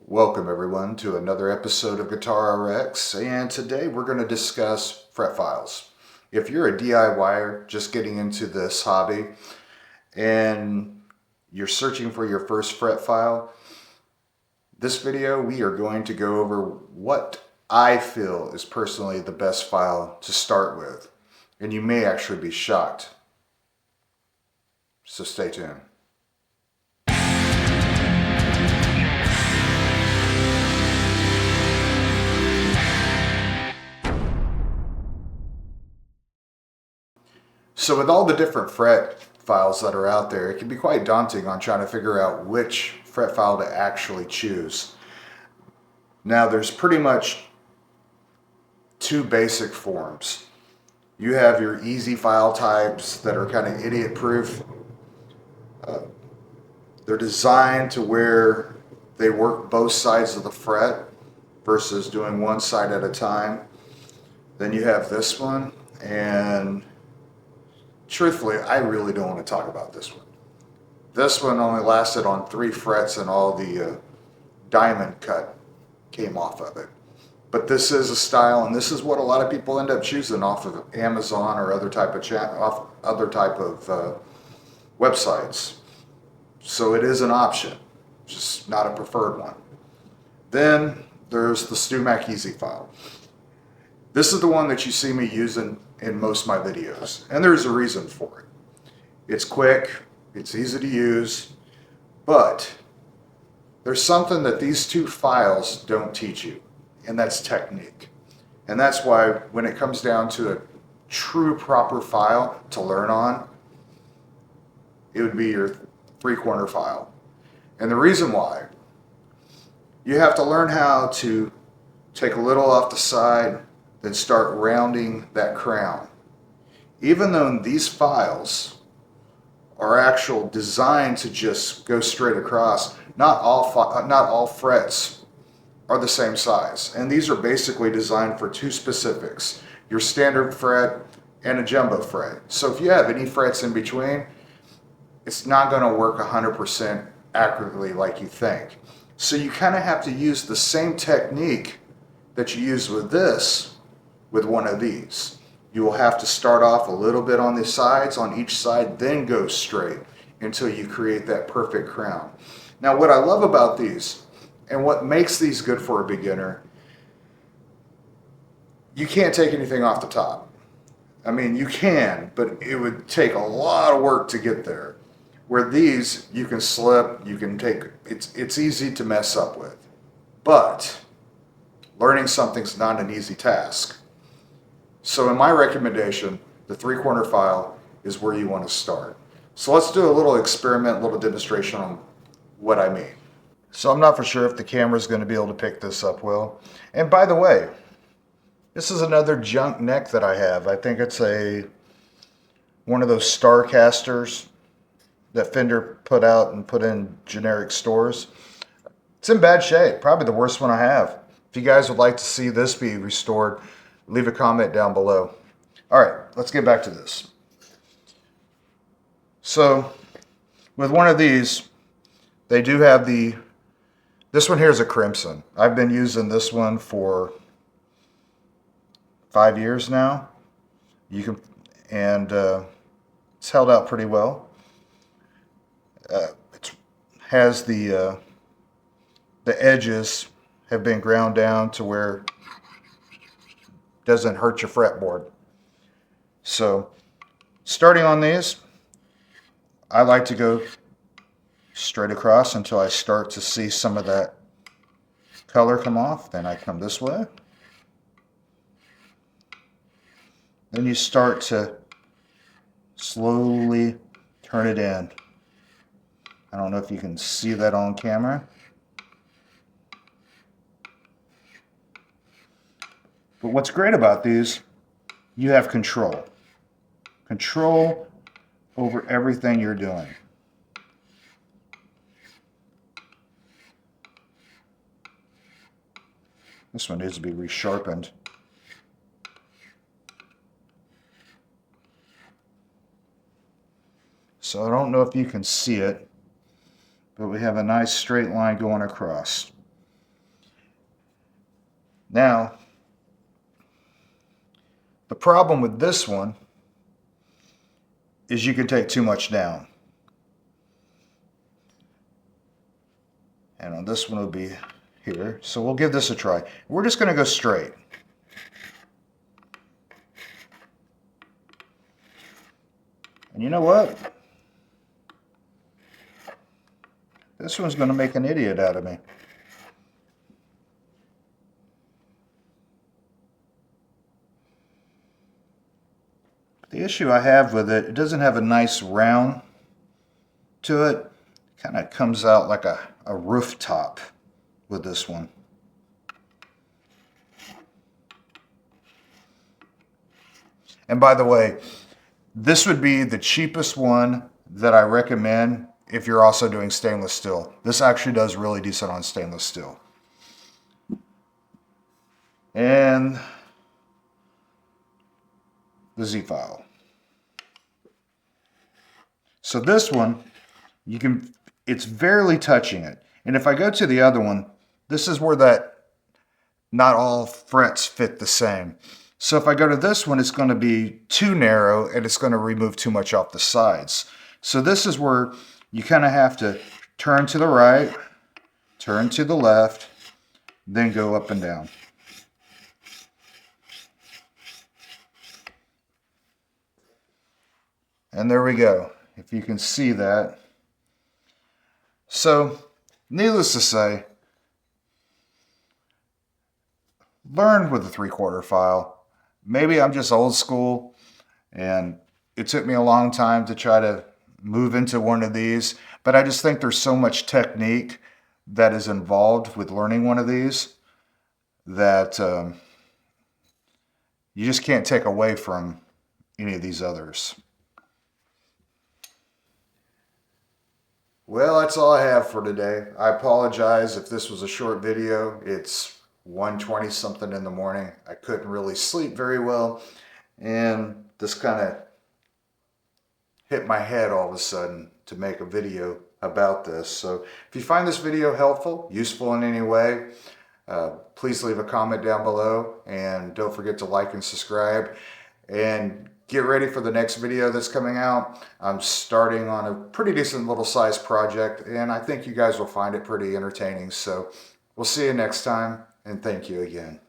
Welcome everyone to another episode of Guitar RX, and today we're going to discuss fret files. If you're a DIYer just getting into this hobby and you're searching for your first fret file, this video we are going to go over what I feel is personally the best file to start with, and you may actually be shocked. So stay tuned. So with all the different fret files that are out there, it can be quite daunting on trying to figure out which fret file to actually choose. Now there's pretty much two basic forms. You have your easy file types that are kind of idiot proof. They're designed to where they work both sides of the fret versus doing one side at a time. Then you have this one, and truthfully, I really don't want to talk about this one. This one only lasted on 3 frets and all the diamond cut came off of it. But this is a style, and this is what a lot of people end up choosing off of Amazon or other type of websites. So it is an option, just not a preferred one. Then there's the StewMac Easy file. This is the one that you see me using in most of my videos, and there's a reason for it. It's quick, it's easy to use, but there's something that these two files don't teach you, and that's technique. And that's why when it comes down to a true proper file to learn on, it would be your 3-corner file. And the reason why, you have to learn how to take a little off the side, then start rounding that crown. Even though these files are actual designed to just go straight across, not all frets are the same size. And these are basically designed for two specifics, your standard fret and a jumbo fret. So if you have any frets in between, it's not going to work 100% accurately like you think. So you kind of have to use the same technique that you use with this with one of these. You will have to start off a little bit on the sides, on each side, then go straight until you create that perfect crown. Now what I love about these, and what makes these good for a beginner, you can't take anything off the top. I mean, you can, but it would take a lot of work to get there. Where these, you can slip, you can take, it's easy to mess up with. But learning something's not an easy task. So in my recommendation, the 3-corner file is where you want to start. So let's do a little experiment, a little demonstration on what I mean. So I'm not for sure if the camera's going to be able to pick this up well. And by the way, this is another junk neck that I have. I think it's one of those Starcasters that Fender put out and put in generic stores. It's in bad shape, probably the worst one I have. If you guys would like to see this be restored, leave a comment down below. All right, let's get back to this. So with one of these, they do have this one here is a crimson. I've been using this one for 5 years now. It's held out pretty well. It has the edges have been ground down to where it doesn't hurt your fretboard. So starting on these, I like to go straight across until I start to see some of that color come off. Then I come this way. Then you start to slowly turn it in. I don't know if you can see that on camera. But what's great about these, you have control. Control over everything you're doing. This one needs to be resharpened. So I don't know if you can see it, but we have a nice straight line going across. Now, the problem with this one is you can take too much down. And on this one will be here. So we'll give this a try. We're just going to go straight. And you know what? This one's going to make an idiot out of me. The issue I have with it, it doesn't have a nice round to it. It kind of comes out like a rooftop with this one. And by the way, this would be the cheapest one that I recommend if you're also doing stainless steel. This actually does really decent on stainless steel. And the Z file. So this one, it's barely touching it. And if I go to the other one, this is where that not all frets fit the same. So if I go to this one, it's going to be too narrow and it's going to remove too much off the sides. So this is where you kind of have to turn to the right, turn to the left, then go up and down. And there we go, if you can see that. So, needless to say, learn with a 3/4 file. Maybe I'm just old school, and it took me a long time to try to move into one of these, but I just think there's so much technique that is involved with learning one of these that you just can't take away from any of these others. Well, that's all I have for today. I apologize if this was a short video. It's 1:20 something in the morning. I couldn't really sleep very well, and this kind of hit my head all of a sudden to make a video about this. So if you find this video helpful, useful in any way, please leave a comment down below, and don't forget to like and subscribe, and get ready for the next video that's coming out. I'm starting on a pretty decent little size project, and I think you guys will find it pretty entertaining. So we'll see you next time, and thank you again.